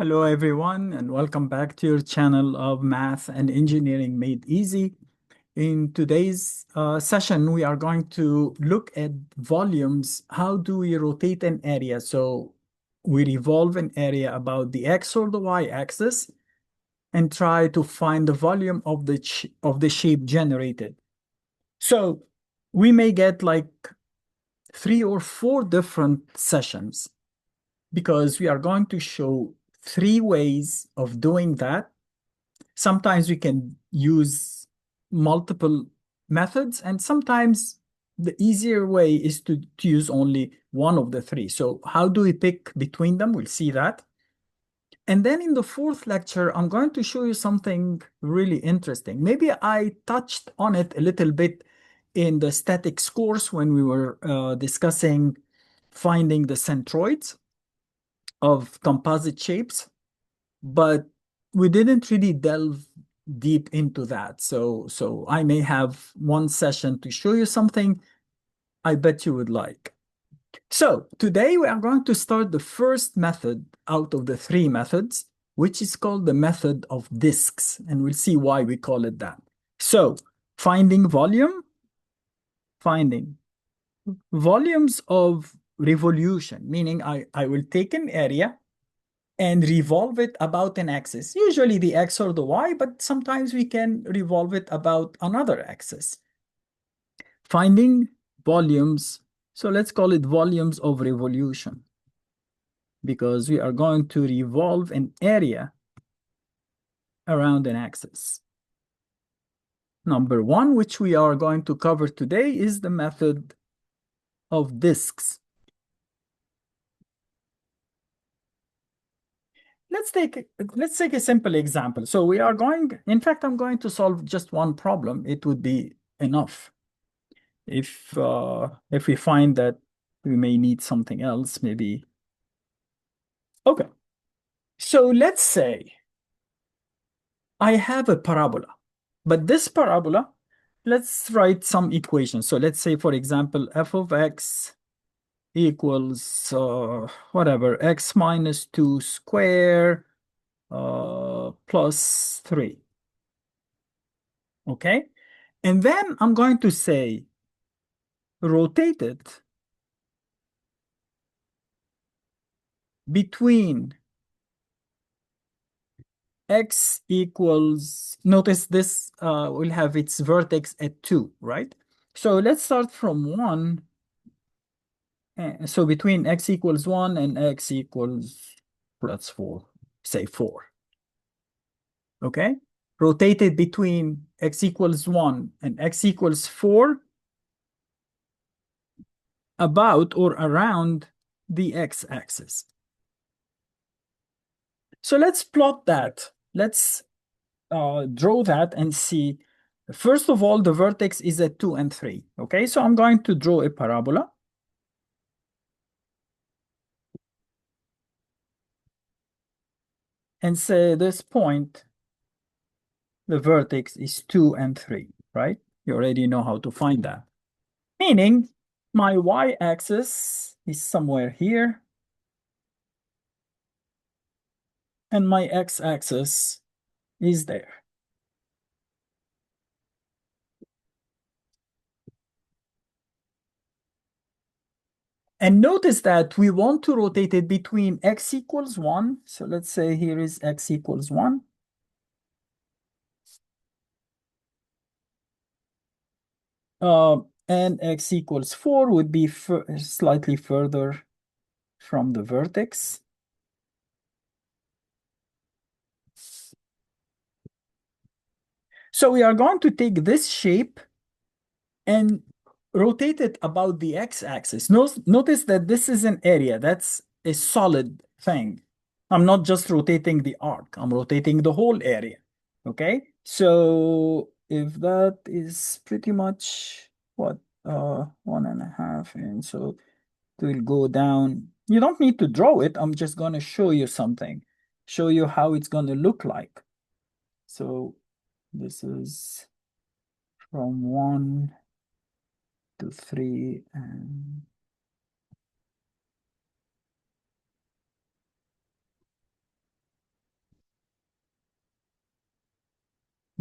Hello, everyone, and welcome back to your channel of Math and Engineering Made Easy. In today's session, we are going to look at volumes. How do we rotate an area? So we revolve an area about the X or the Y axis and try to find the volume of the shape generated. So we may get like 3 or 4 different sessions because we are going to show 3 ways of doing that. Sometimes we can use multiple methods, and sometimes the easier way is to use only one of the 3. So how do we pick between them? We'll see that. And then in the 4th lecture, I'm going to show you something really interesting. Maybe I touched on it a little bit in the statics course when we were discussing finding the centroids of composite shapes, but we didn't really delve deep into that. So I may have one session to show you something I bet you would like. So today we are going to start the first method out of the 3 methods, which is called the method of disks, and we'll see why we call it that. So finding volumes of revolution, meaning I will take an area and revolve it about an axis, usually the X or the Y, but sometimes we can revolve it about another axis. Finding volumes, so let's call it volumes of revolution, because we are going to revolve an area around an axis. Number 1, which we are going to cover today, is the method of disks. Let's take a simple example. So we are going, in fact, I'm going to solve just one problem. It would be enough. If we find that we may need something else, maybe. Okay. So let's say I have a parabola, but this parabola, let's write some equations. So let's say, for example, f of x equals whatever, x minus 2 square plus 3. Okay. And then I'm going to say rotate it between x equals, notice this will have its vertex at 2, right? So let's start from 1. So between x equals 1 and x equals plus 4, say 4. Okay? Rotate it between x equals 1 and x equals 4 about or around the x-axis. So let's plot that. Let's draw that and see. First of all, the vertex is at 2 and 3. Okay, so I'm going to draw a parabola. And say this point, the vertex is 2 and 3, right? You already know how to find that. Meaning my y-axis is somewhere here. And my x-axis is there. And notice that we want to rotate it between x equals 1. So let's say here is x equals 1. And x equals 4 would be slightly further from the vertex. So we are going to take this shape and rotate it about the x-axis. Notice that this is an area. That's a solid thing. I'm not just rotating the arc. I'm rotating the whole area. Okay? So if that is pretty much what, 1.5, and so it will go down. You don't need to draw it. I'm just going to show you something. Show you how it's going to look like. So this is from 1 to 3 and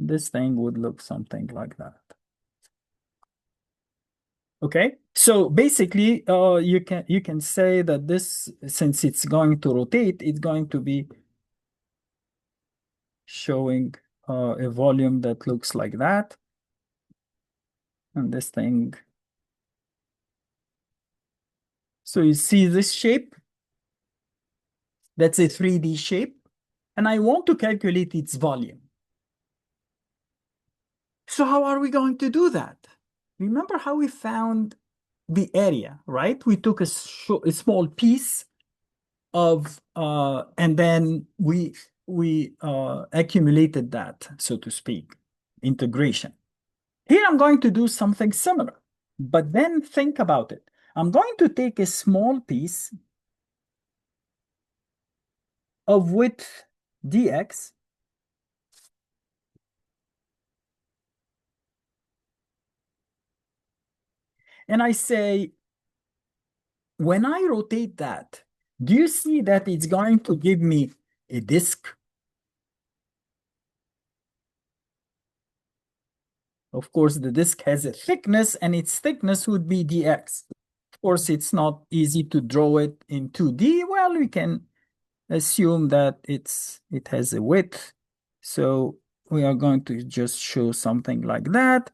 this thing would look something like that. Okay, so basically, you can say that this, since it's going to rotate, it's going to be showing a volume that looks like that, and this thing. So you see this shape? That's a 3D shape, and I want to calculate its volume. So how are we going to do that? Remember how we found the area, right? We took a small piece of, and then we accumulated that, so to speak, integration. Here I'm going to do something similar, but then think about it. I'm going to take a small piece of width dx, and I say, when I rotate that, do you see that it's going to give me a disk? Of course, the disk has a thickness, and its thickness would be dx. Of course, it's not easy to draw it in 2D. Well, we can assume that it has a width. So we are going to just show something like that.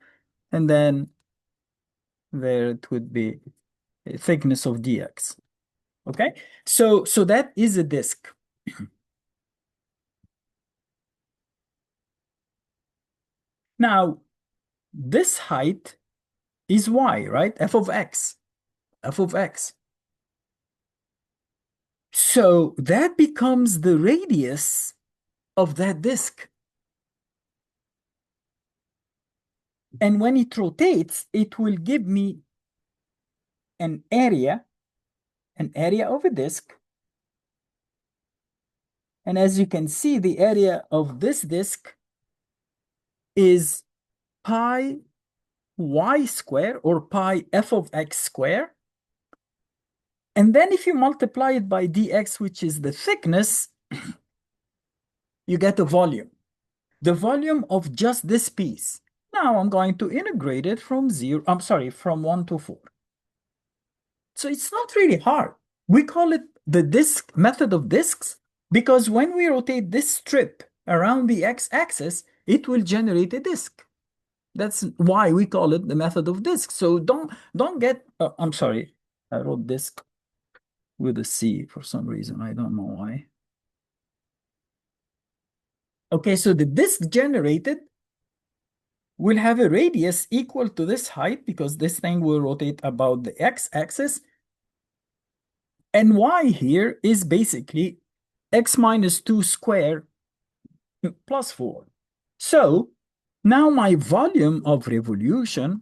And then there it would be a thickness of dx. Okay, so that is a disk. Now, this height is y, right? F of x. F of x. So that becomes the radius of that disk. And when it rotates, it will give me an area of a disk. And as you can see, the area of this disk is pi y square, or pi f of x square. And then if you multiply it by dx, which is the thickness, you get a volume. The volume of just this piece. Now I'm going to integrate it from from 1 to 4. So it's not really hard. We call it the disk method of disks because when we rotate this strip around the x-axis, it will generate a disk. That's why we call it the method of disks. So don't get, I'm sorry, I wrote disk with a C for some reason. I don't know why. Okay, so the disk generated will have a radius equal to this height because this thing will rotate about the x-axis. And y here is basically x minus 2 squared plus 4. So now my volume of revolution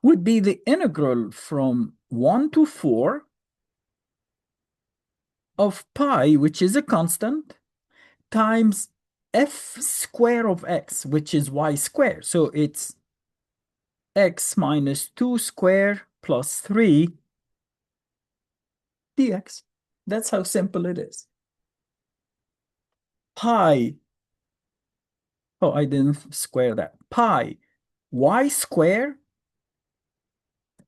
would be the integral from 1 to 4 of pi, which is a constant, times f square of x, which is y squared. So it's x minus 2 squared plus 3 dx. That's how simple it is. Pi, oh, I didn't square that. Pi y squared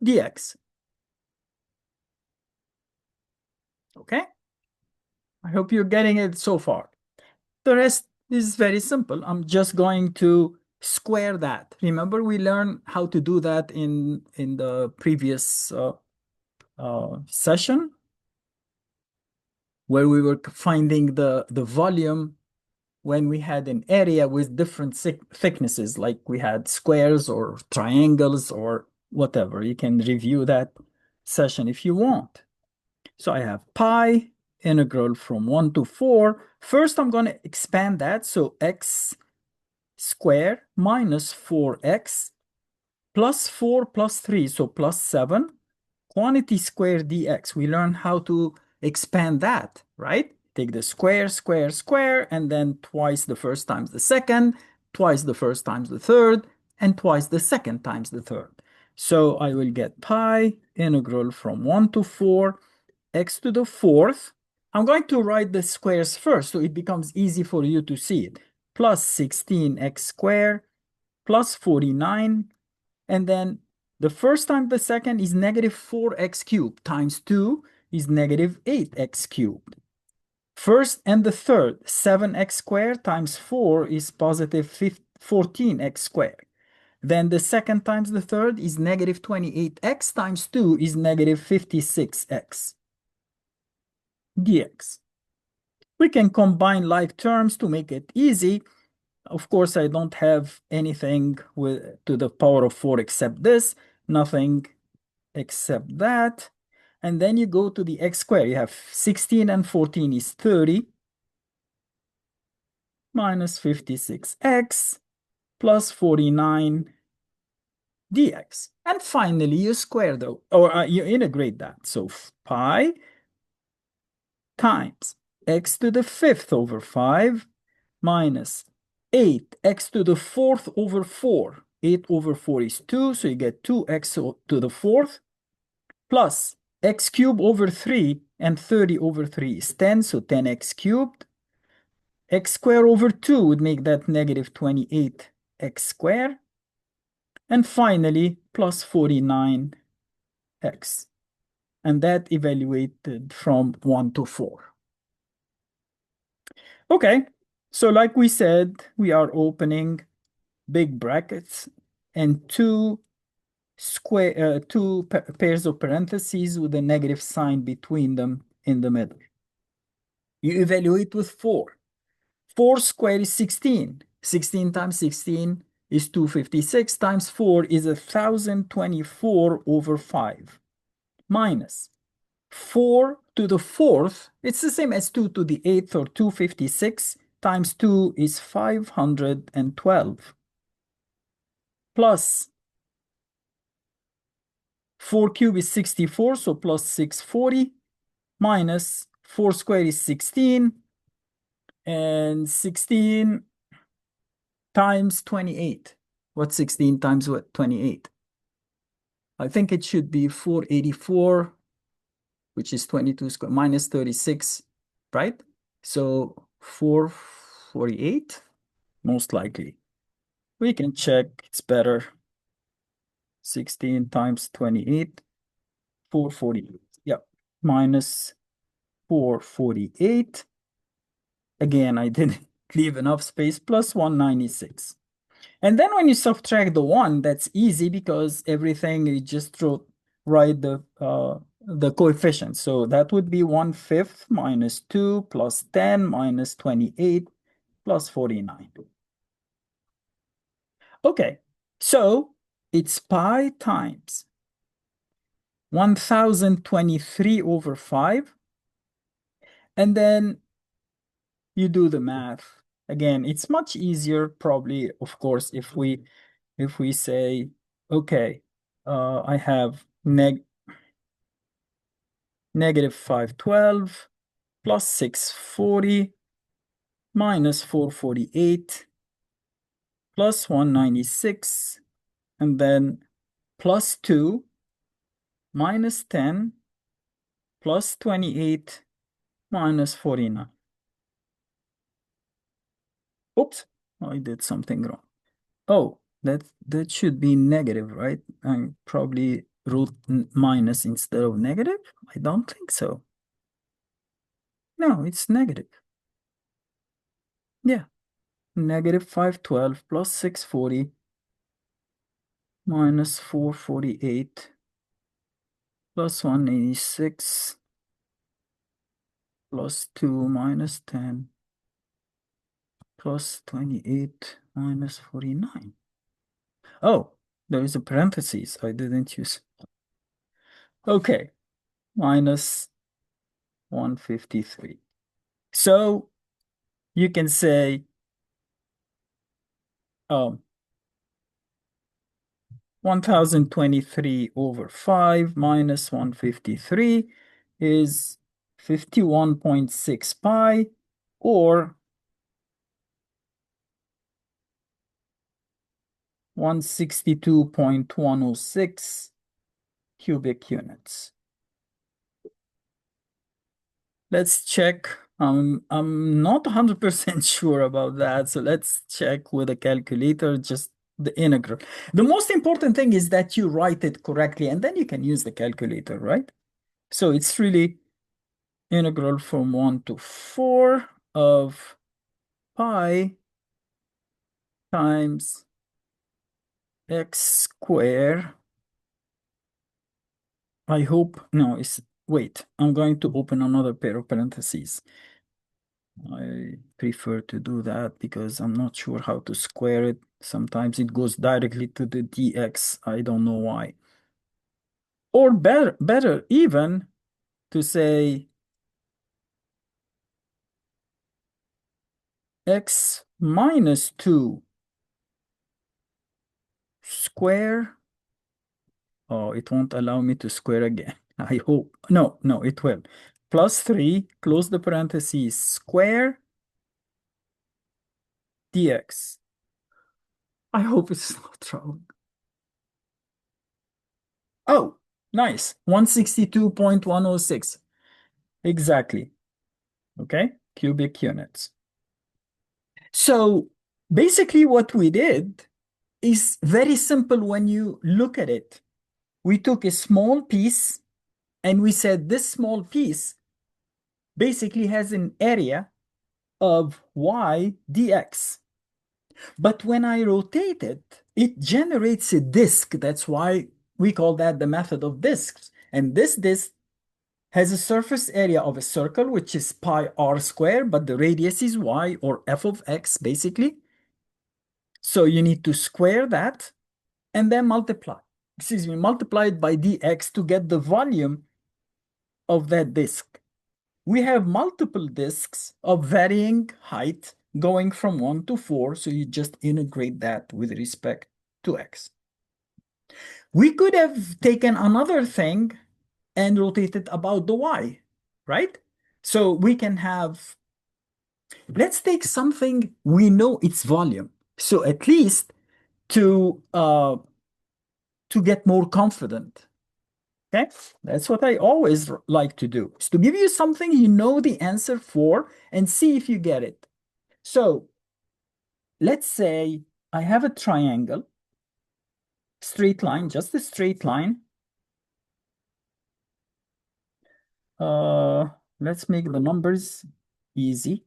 dx. Okay? I hope you're getting it so far. The rest is very simple. I'm just going to square that. Remember, we learned how to do that in the previous session where we were finding the volume when we had an area with different thicknesses, like we had squares or triangles or whatever. You can review that session if you want. So I have pi integral from 1 to 4. First, I'm going to expand that. So x squared minus 4x plus 4 plus 3, so plus 7, quantity squared dx. We learned how to expand that, right? Take the square, square, square, and then twice the first times the second, twice the first times the third, and twice the second times the third. So I will get pi integral from 1 to 4, x to the fourth. I'm going to write the squares first so it becomes easy for you to see it. plus 16x squared plus 49. And then the first time the second is negative 4x cubed times 2 is negative 8x cubed. First and the third, 7x squared times 4 is positive 14x squared. Then the second times the third is negative 28x times 2 is negative 56x dx. We can combine like terms to make it easy. Of course, I don't have anything to the power of 4 except this, nothing except that. And then you go to the x squared. You have 16 and 14 is 30 minus 56x plus 49 dx. And finally, you square though, or you integrate that. So pi times x to the fifth over 5 minus 8x to the fourth over 4. 8 over 4 is 2, so you get 2x to the fourth plus x cubed over 3, and 30 over 3 is 10, so 10x cubed. X squared over 2 would make that negative 28x squared. And finally, plus 49x. And that evaluated from 1 to 4. Okay, so like we said, we are opening big brackets and two pairs of parentheses with a negative sign between them in the middle. You evaluate with 4. 4 squared is 16. 16 times 16 is 256 times 4 is 1024 over 5 minus 4 to the fourth. It's the same as 2 to the eighth, or 256 times 2 is 512 plus 4 cubed is 64, so plus 640 minus 4 squared is 16, and 16 times 28. What's 16 times what? 28. I think it should be 484, which is 22 squared, minus 36, right? So 448, most likely. We can check, it's better. 16 times 28, 448. Yeah, minus 448. Again, I didn't leave enough space, plus 196. And then when you subtract the 1, that's easy because everything you just write the coefficient. So that would be 1/5 minus 2 plus 10 minus 28 plus 49. Okay, so it's pi times 1023 over 5. And then you do the math. Again, it's much easier probably, of course, if we say, okay, I have negative 512 plus 640 minus 448 plus 196, and then plus 2 minus 10 plus 28 minus 49. Oops, I did something wrong. Oh, that should be negative, right? I probably wrote minus instead of negative. I don't think so. No, it's negative. Yeah, negative 512 plus 640 minus 448 plus 186 plus 2 minus 10 plus 28 minus 49. Oh, there is a parenthesis I didn't use. Okay, minus 153. So you can say 1023 over 5 minus 153 is 51.6 pi, or 162.106 cubic units. Let's check I'm not 100% sure about that. So let's check with a calculator, just the integral. The most important thing is that you write it correctly and then you can use the calculator, right? So it's really integral from 1 to 4 of pi times x square. I hope, no, it's, wait, I'm going to open another pair of parentheses. I prefer to do that because I'm not sure how to square it. Sometimes it goes directly to the dx. I don't know why. Or better even to say x minus 2 square. Oh, it won't allow me to square again. I hope. No, no, it will. Plus 3, close the parentheses, square dx. I hope it's not wrong. Oh, nice. 162.106. Exactly. Okay. Cubic units. So basically what we did is very simple when you look at it. We took a small piece and we said this small piece basically has an area of y dx. But when I rotate it, it generates a disk. That's why we call that the method of disks. And this disk has a surface area of a circle, which is pi r squared, but the radius is y, or f of x, basically. So you need to square that and then multiply it by dx to get the volume of that disk. We have multiple disks of varying height going from 1 to 4, so you just integrate that with respect to x. We could have taken another thing and rotated about the y, right? So we can have, let's take something we know its volume. So at least to get more confident. Okay, that's what I always like to do, is to give you something you know the answer for and see if you get it. So let's say I have a triangle, straight line, just a straight line. Let's make the numbers easy.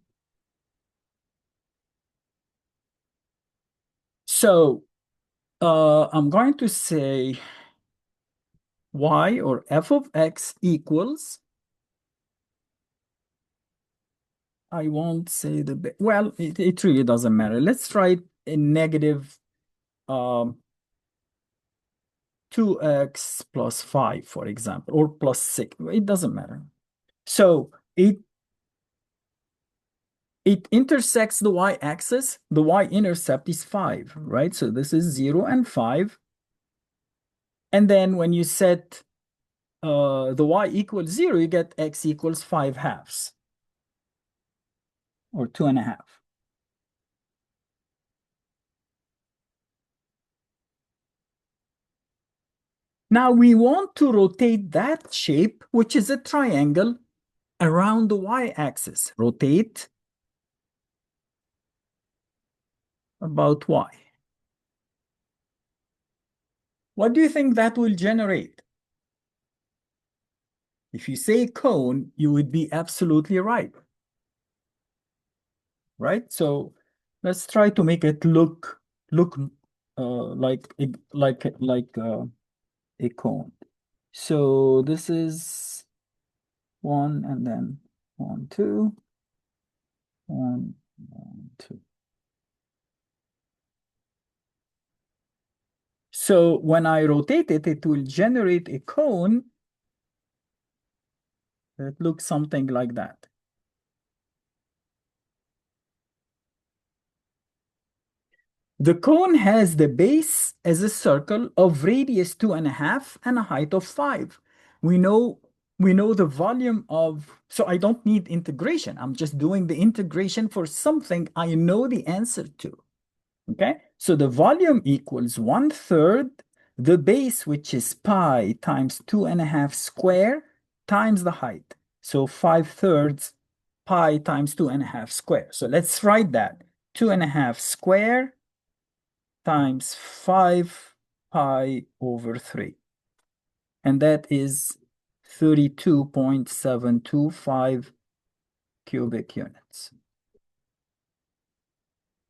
So I'm going to say y, or f of x, equals, I won't say well, it really doesn't matter. Let's try a negative um, 2x plus 5, for example, or plus 6. It doesn't matter. So it intersects the y-axis. The y-intercept is 5, right? So this is 0 and 5. And then when you set the y equals 0, you get x equals 5 halves, or 2.5. Now we want to rotate that shape, which is a triangle, around the y-axis. Rotate about y. What do you think that will generate? If you say cone, you would be absolutely right. Right? So let's try to make it look like a cone. So this is 1 and then 1, 2, 1, 1, 2. So when I rotate it, it will generate a cone that looks something like that. The cone has the base as a circle of radius 2.5 and a height of 5. We know we know the volume of, so I don't need integration. I'm just doing the integration for something I know the answer to. Okay, so the volume equals 1/3 the base, which is pi times 2.5 square, times the height. So 5/3 pi times 2.5 square. So let's write that. 2.5 square times 5 pi over 3. And that is 32.725 cubic units.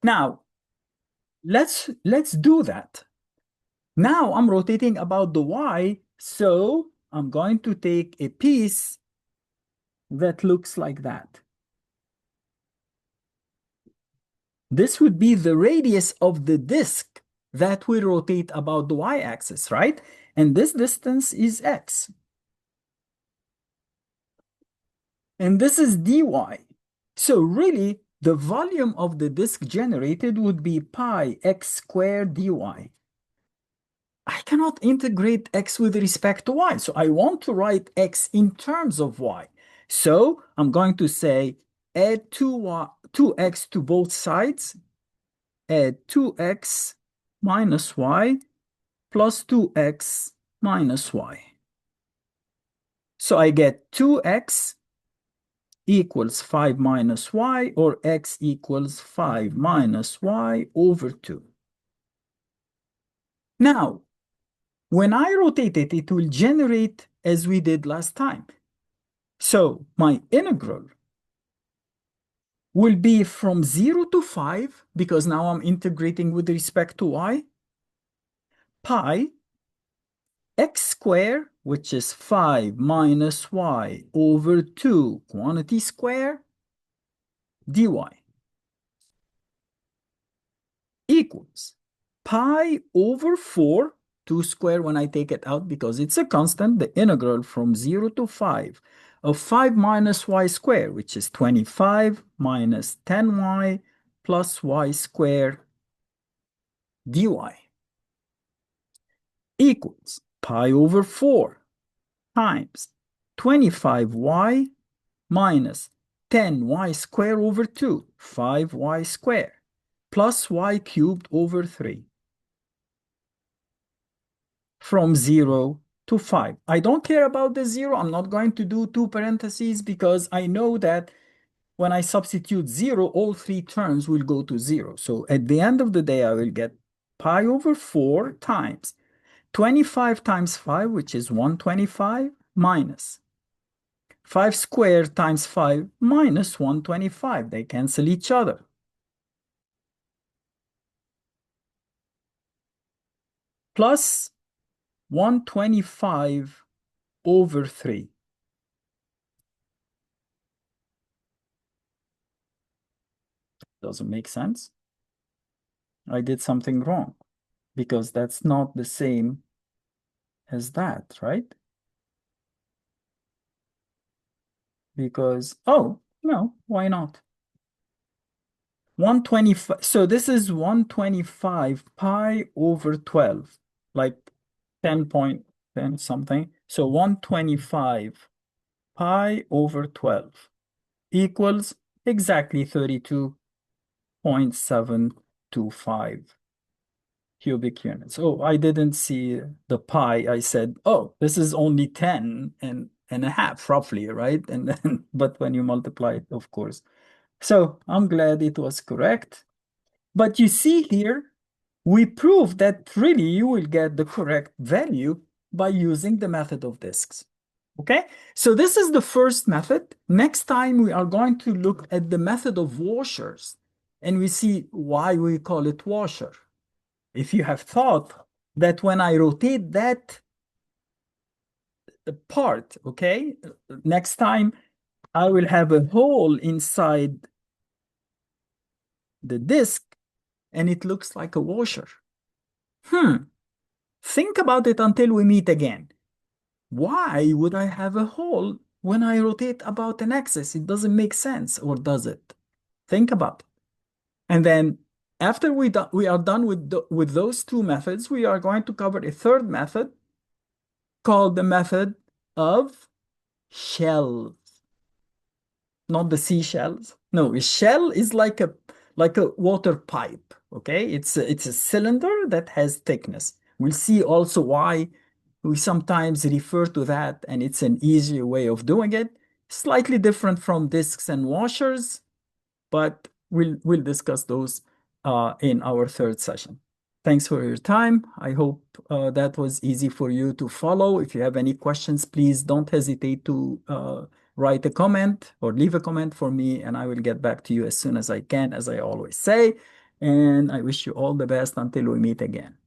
Now, let's do that. Now I'm rotating about the y, so I'm going to take a piece that looks like that. This would be the radius of the disk that will rotate about the y-axis, right? And this distance is x. And this is dy. So really, the volume of the disk generated would be pi x squared dy. I cannot integrate x with respect to y. So I want to write x in terms of y. So I'm going to say add 2x to both sides, add 2x minus y plus 2x minus y. So I get 2x equals 5 minus y, or x equals 5 minus y over 2. Now, when I rotate it, it will generate as we did last time. So my integral will be from 0 to 5, because now I'm integrating with respect to y, pi x squared, which is 5 minus y over 2 quantity square dy, equals pi over 4, 2 squared when I take it out because it's a constant, the integral from 0 to 5 of 5 minus y squared, which is 25 minus 10y plus y squared dy, equals pi over 4 times 25y minus 10y squared over 2, 5y squared, plus y cubed over 3. From 0 to 5. I don't care about the 0. I'm not going to do two parentheses because I know that when I substitute 0, all three terms will go to 0. So at the end of the day, I will get pi over 4 times 25 times 5, which is 125, minus 5 squared times 5 minus 125. They cancel each other. Plus 125 over 3. Doesn't make sense. I did something wrong because that's not the same as that, right? Because, oh, no, why not? 125, so this is 125 pi over 12, like 10.10 something. So 125 pi over 12 equals exactly 32.725 cubic units. Oh, I didn't see the pi. I said, oh, this is only 10 and a half, roughly, right? And then, but when you multiply it, of course. So I'm glad it was correct. But you see here, we prove that really you will get the correct value by using the method of disks. Okay, so this is the first method. Next time we are going to look at the method of washers, and we see why we call it washer. If you have thought that when I rotate that part, okay, next time I will have a hole inside the disk and it looks like a washer. Think about it until we meet again. Why would I have a hole when I rotate about an axis? It doesn't make sense, or does it? Think about it. And then after we are done with those two methods, we are going to cover a third method called the method of shells. Not the seashells. No, a shell is like a water pipe. Okay, it's a cylinder that has thickness. We'll see also why we sometimes refer to that, and it's an easier way of doing it. slightly different from discs and washers, but we'll discuss those in our third session. Thanks for your time. I hope that was easy for you to follow. If you have any questions, please don't hesitate to write a comment or leave a comment for me, and I will get back to you as soon as I can, as I always say. And I wish you all the best until we meet again.